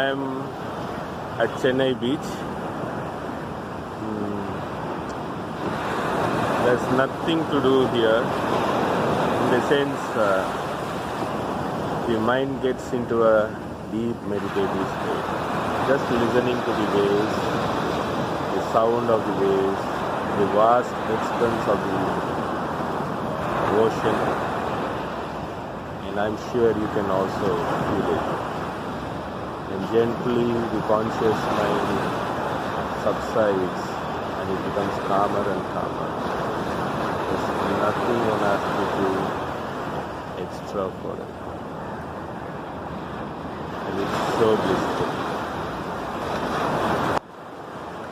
am at Chennai beach. There's nothing to do here. In the sense, the mind gets into a deep meditative state. Just listening to the waves, the sound of the waves, the vast expanse of the ocean, and I'm sure you can also feel it. And gently the conscious mind subsides and it becomes calmer and calmer. There's nothing one has to do extra for it. And it's so blissful.